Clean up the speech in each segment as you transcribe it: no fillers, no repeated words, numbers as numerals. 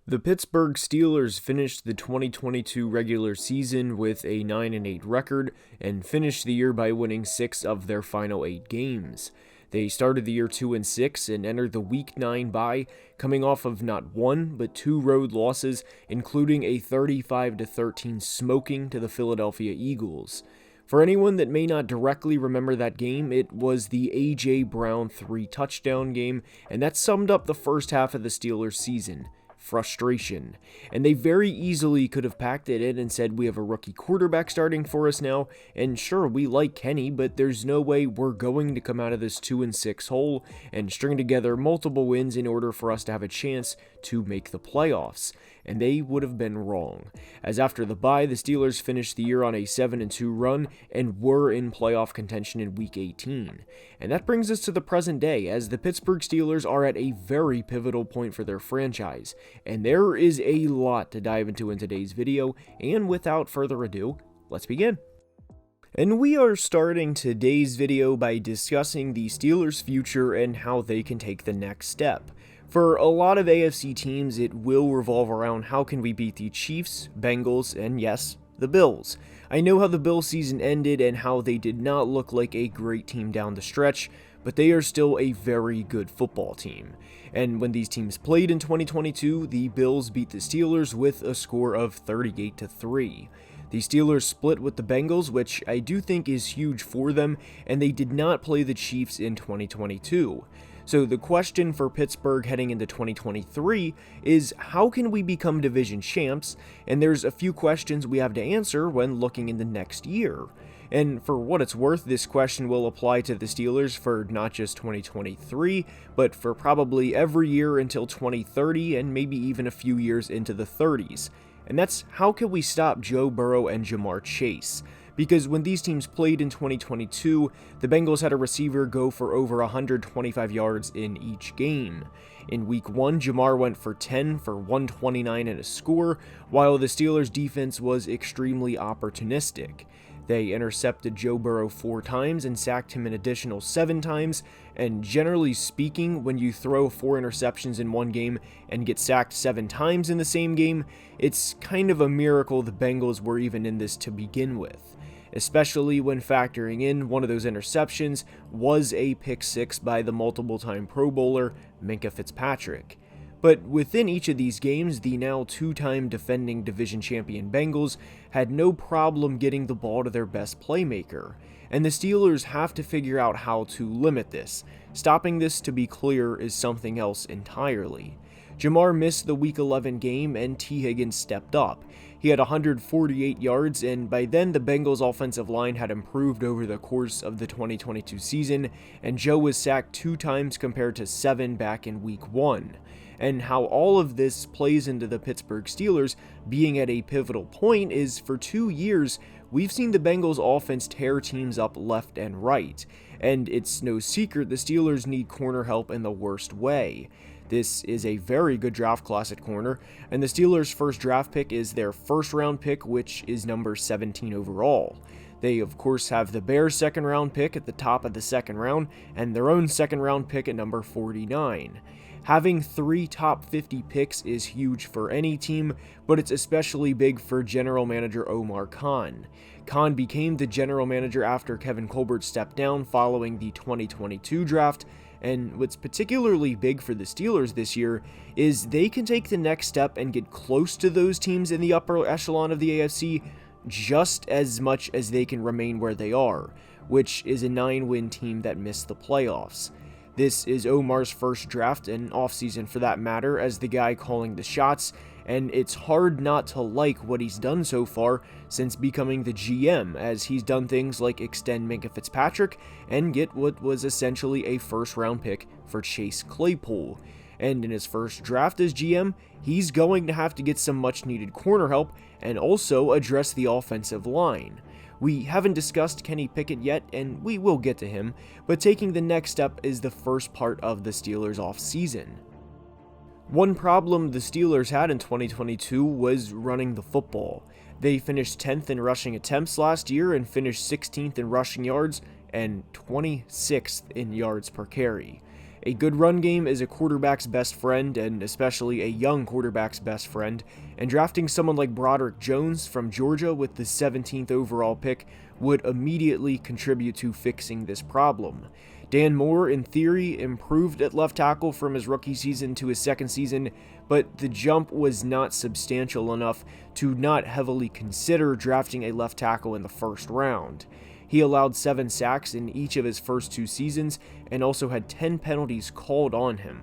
The Pittsburgh Steelers finished the 2022 regular season with a 9-8 record and finished the year by winning 6 of their final 8 games. They started the year 2-6 and entered the Week 9 bye, coming off of not one but 2 road losses, including a 35-13 smoking to the Philadelphia Eagles. For anyone that may not directly remember that game, it was the A.J. Brown 3-touchdown game, and that summed up the first half of the Steelers' season. Frustration. And they very easily could have packed it in and said, we have a rookie quarterback starting for us now, and sure, we like Kenny, but there's no way we're going to come out of this 2-6 hole and string together multiple wins in order for us to have a chance to make the playoffs. And they would have been wrong, as after the bye, the Steelers finished the year on a 7-2 run and were in playoff contention in Week 18. And that brings us to the present day, as the Pittsburgh Steelers are at a very pivotal point for their franchise, and there is a lot to dive into in today's video, and without further ado, let's begin. And we are starting today's video by discussing the Steelers' future and how they can take the next step. For a lot of AFC teams, it will revolve around how can we beat the Chiefs, Bengals, and yes, the Bills. I know how the Bills season ended and how they did not look like a great team down the stretch, but they are still a very good football team. And when these teams played in 2022, the Bills beat the Steelers with a score of 38-3. The Steelers split with the Bengals, which I do think is huge for them, and they did not play the Chiefs in 2022. So the question for Pittsburgh heading into 2023 is, how can we become division champs? And there's a few questions we have to answer when looking in the next year. And for what it's worth, this question will apply to the Steelers for not just 2023, but for probably every year until 2030 and maybe even a few years into the 30s. And that's, how can we stop Joe Burrow and Jamar Chase? Because when these teams played in 2022, the Bengals had a receiver go for over 125 yards in each game. In Week 1, Jamar went for 10 for 129 and a score, while the Steelers' defense was extremely opportunistic. They intercepted Joe Burrow 4 times and sacked him an additional 7 times, and generally speaking, when you throw 4 interceptions in one game and get sacked 7 times in the same game, it's kind of a miracle the Bengals were even in this to begin with. Especially when factoring in one of those interceptions was a pick 6 by the multiple-time Pro Bowler Minkah Fitzpatrick. But within each of these games, the now 2-time defending division champion Bengals had no problem getting the ball to their best playmaker, and the Steelers have to figure out how to limit this. Stopping this, to be clear, is something else entirely. Jamar missed the Week 11 game and T. Higgins stepped up. He had 148 yards, and by then the Bengals offensive line had improved over the course of the 2022 season, and Joe was sacked 2 times compared to 7 back in Week 1. And how all of this plays into the Pittsburgh Steelers being at a pivotal point is, for 2 years, we've seen the Bengals offense tear teams up left and right, and it's no secret the Steelers need corner help in the worst way. This is a very good draft class at corner, and the Steelers' first draft pick is their first-round pick, which is number 17 overall. They, of course, have the Bears' second-round pick at the top of the second round, and their own second-round pick at number 49. Having 3 top 50 picks is huge for any team, but it's especially big for general manager Omar Khan. Khan became the general manager after Kevin Colbert stepped down following the 2022 draft, and what's particularly big for the Steelers this year is they can take the next step and get close to those teams in the upper echelon of the AFC just as much as they can remain where they are, which is a 9-win team that missed the playoffs. This is Omar's first draft and offseason for that matter as the guy calling the shots, and it's hard not to like what he's done so far since becoming the GM, as he's done things like extend Minkah Fitzpatrick and get what was essentially a first-round pick for Chase Claypool. And in his first draft as GM, he's going to have to get some much-needed corner help and also address the offensive line. We haven't discussed Kenny Pickett yet, and we will get to him, but taking the next step is the first part of the Steelers' offseason. One problem the Steelers had in 2022 was running the football. They finished 10th in rushing attempts last year and finished 16th in rushing yards and 26th in yards per carry. A good run game is a quarterback's best friend, and especially a young quarterback's best friend, and drafting someone like Broderick Jones from Georgia with the 17th overall pick would immediately contribute to fixing this problem. Dan Moore, in theory, improved at left tackle from his rookie season to his second season, but the jump was not substantial enough to not heavily consider drafting a left tackle in the first round. He allowed 7 sacks in each of his first 2 seasons and also had 10 penalties called on him.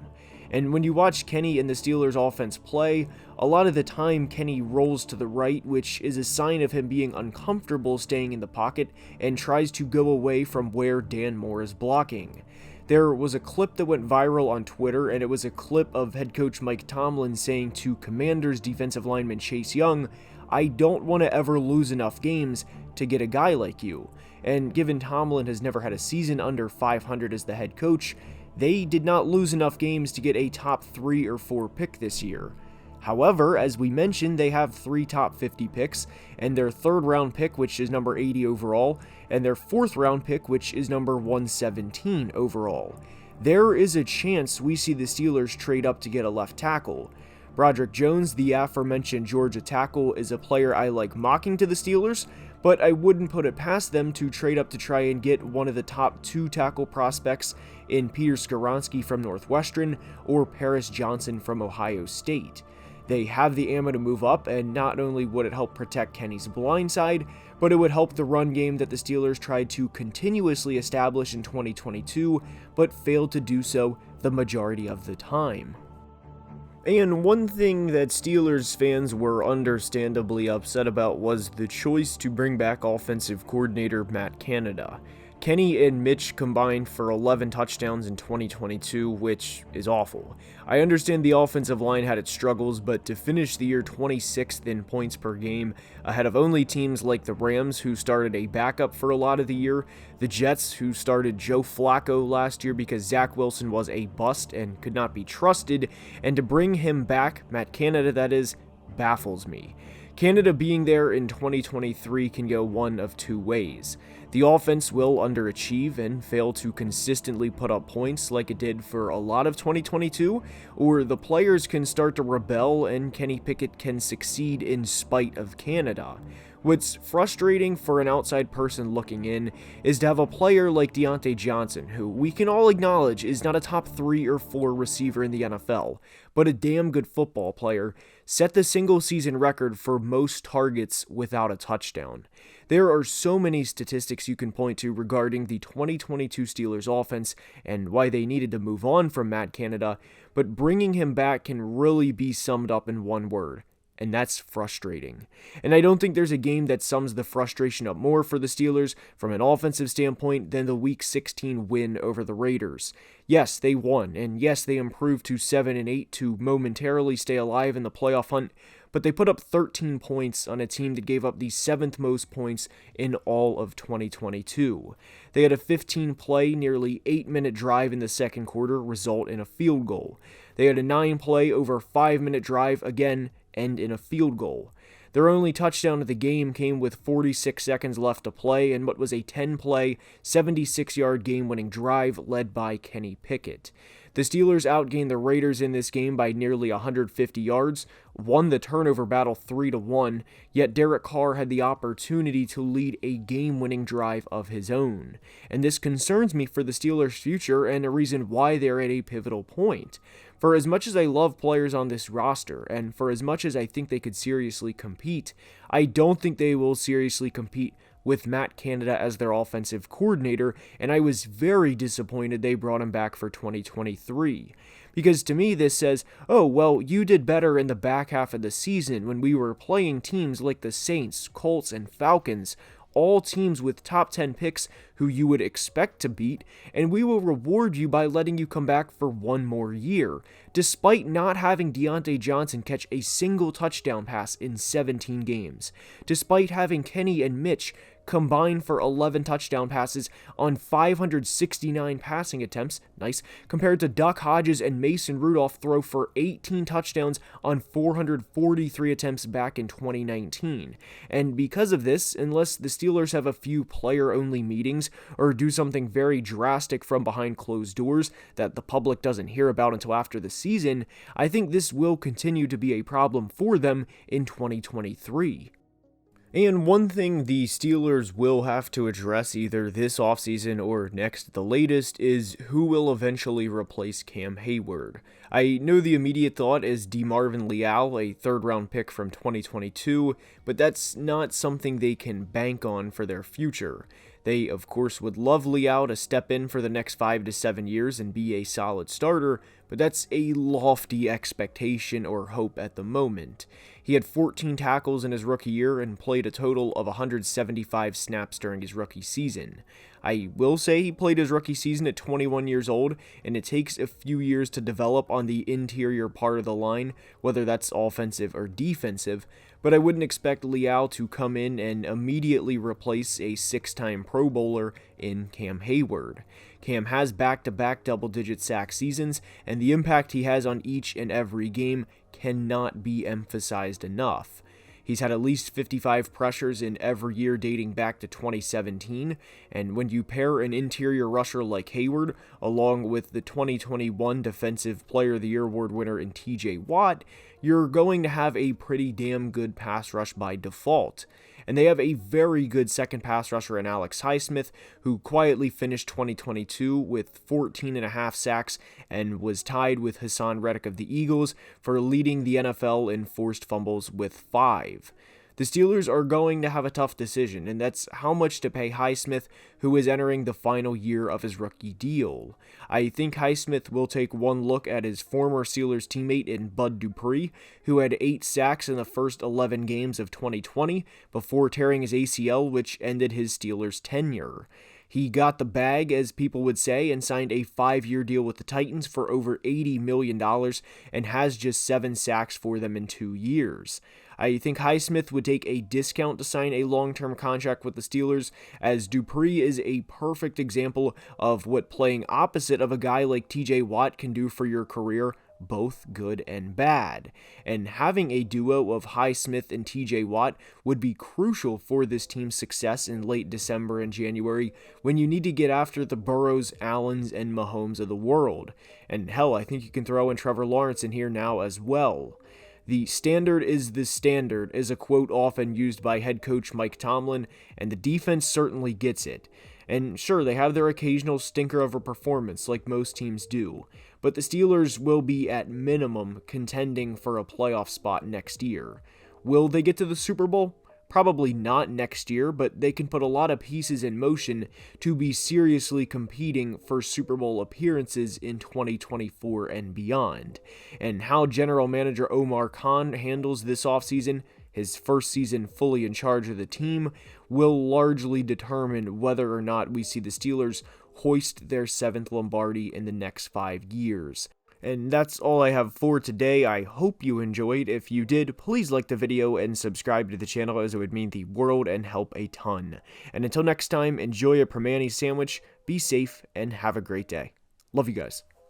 And when you watch Kenny and the Steelers offense play, a lot of the time Kenny rolls to the right, which is a sign of him being uncomfortable staying in the pocket and tries to go away from where Dan Moore is blocking. There was a clip that went viral on Twitter, and it was a clip of head coach Mike Tomlin saying to Commanders defensive lineman Chase Young, "I don't want to ever lose enough games to get a guy like you." And given Tomlin has never had a season under 500 as the head coach, they did not lose enough games to get a top 3 or 4 pick this year. However, as we mentioned, they have 3 top 50 picks, and their 3rd round pick, which is number 80 overall, and their 4th round pick, which is number 117 overall. There is a chance we see the Steelers trade up to get a left tackle. Broderick Jones, the aforementioned Georgia tackle, is a player I like mocking to the Steelers, but I wouldn't put it past them to trade up to try and get one of the top 2 tackle prospects in Peter Skoronski from Northwestern or Paris Johnson from Ohio State. They have the ammo to move up, and not only would it help protect Kenny's blind side, but it would help the run game that the Steelers tried to continuously establish in 2022, but failed to do so the majority of the time. And one thing that Steelers fans were understandably upset about was the choice to bring back offensive coordinator Matt Canada. Kenny and Mitch combined for 11 touchdowns in 2022, which is awful. I understand the offensive line had its struggles, but to finish the year 26th in points per game, ahead of only teams like the Rams, who started a backup for a lot of the year, the Jets, who started Joe Flacco last year because Zach Wilson was a bust and could not be trusted, and to bring him back, Matt Canada that is, baffles me. Canada being there in 2023 can go one of 2 ways. The offense will underachieve and fail to consistently put up points like it did for a lot of 2022, or the players can start to rebel and Kenny Pickett can succeed in spite of Canada. What's frustrating for an outside person looking in is to have a player like Deontay Johnson, who we can all acknowledge is not a top 3 or 4 receiver in the NFL, but a damn good football player, set the single season record for most targets without a touchdown. There are so many statistics you can point to regarding the 2022 Steelers offense and why they needed to move on from Matt Canada, but bringing him back can really be summed up in one word. And that's frustrating. And I don't think there's a game that sums the frustration up more for the Steelers from an offensive standpoint than the Week 16 win over the Raiders. Yes, they won, and yes, they improved to 7-8 to momentarily stay alive in the playoff hunt, but they put up 13 points on a team that gave up the 7th most points in all of 2022. They had a 15-play, nearly 8-minute drive in the second quarter result in a field goal. They had a 9-play, over 5-minute drive, again, end in a field goal. Their only touchdown of the game came with 46 seconds left to play and what was a 10-play, 76-yard game-winning drive led by Kenny Pickett. The Steelers outgained the Raiders in this game by nearly 150 yards, won the turnover battle 3-1, yet Derek Carr had the opportunity to lead a game-winning drive of his own. And this concerns me for the Steelers' future and a reason why they're at a pivotal point. For as much as I love players on this roster, and for as much as I think they could seriously compete, I don't think they will seriously compete with Matt Canada as their offensive coordinator, and I was very disappointed they brought him back for 2023. Because to me this says, oh, well, you did better in the back half of the season when we were playing teams like the Saints, Colts, and Falcons, all teams with top 10 picks who you would expect to beat, and we will reward you by letting you come back for one more year, despite not having Deontay Johnson catch a single touchdown pass in 17 games, despite having Kenny and Mitch combined for 11 touchdown passes on 569 passing attempts, nice, compared to Duck Hodges and Mason Rudolph throw for 18 touchdowns on 443 attempts back in 2019. And because of this, unless the Steelers have a few player-only meetings or do something very drastic from behind closed doors that the public doesn't hear about until after the season, I think this will continue to be a problem for them in 2023. And one thing the Steelers will have to address either this offseason or next at the latest is who will eventually replace Cam Hayward. I know the immediate thought is DeMarvin Leal, a third-round pick from 2022, but that's not something they can bank on for their future. They, of course, would love Leal to step in for the next 5 to 7 years and be a solid starter, but that's a lofty expectation or hope at the moment. He had 14 tackles in his rookie year and played a total of 175 snaps during his rookie season. I will say he played his rookie season at 21 years old, and it takes a few years to develop on the interior part of the line, whether that's offensive or defensive, but I wouldn't expect Leal to come in and immediately replace a 6-time Pro Bowler in Cam Hayward. Cam has back-to-back double-digit sack seasons, and the impact he has on each and every game cannot be emphasized enough. He's had at least 55 pressures in every year dating back to 2017, and when you pair an interior rusher like Hayward, along with the 2021 Defensive Player of the Year award winner in TJ Watt, you're going to have a pretty damn good pass rush by default. And they have a very good second pass rusher in Alex Highsmith, who quietly finished 2022 with 14.5 sacks and was tied with Hassan Reddick of the Eagles for leading the NFL in forced fumbles with 5. The Steelers are going to have a tough decision, and that's how much to pay Highsmith, who is entering the final year of his rookie deal. I think Highsmith will take one look at his former Steelers teammate in Bud Dupree, who had 8 sacks in the first 11 games of 2020 before tearing his ACL, which ended his Steelers tenure. He got the bag, as people would say, and signed a 5-year deal with the Titans for over $80 million and has just 7 sacks for them in 2 years. I think Highsmith would take a discount to sign a long-term contract with the Steelers, as Dupree is a perfect example of what playing opposite of a guy like TJ Watt can do for your career, both good and bad. And having a duo of Highsmith and TJ Watt would be crucial for this team's success in late December and January, when you need to get after the Burrows, Allens, and Mahomes of the world. And hell, I think you can throw in Trevor Lawrence in here now as well. The standard is the standard is a quote often used by head coach Mike Tomlin, and the defense certainly gets it. And sure, they have their occasional stinker of a performance like most teams do, but the Steelers will be at minimum contending for a playoff spot next year. Will they get to the Super Bowl? Probably not next year, but they can put a lot of pieces in motion to be seriously competing for Super Bowl appearances in 2024 and beyond. And how General Manager Omar Khan handles this offseason, his first season fully in charge of the team, will largely determine whether or not we see the Steelers hoist their 7th Lombardi in the next 5 years. And that's all I have for today. I hope you enjoyed. If you did, please like the video and subscribe to the channel, as it would mean the world and help a ton. And until next time, enjoy a Permani sandwich, be safe, and have a great day. Love you guys.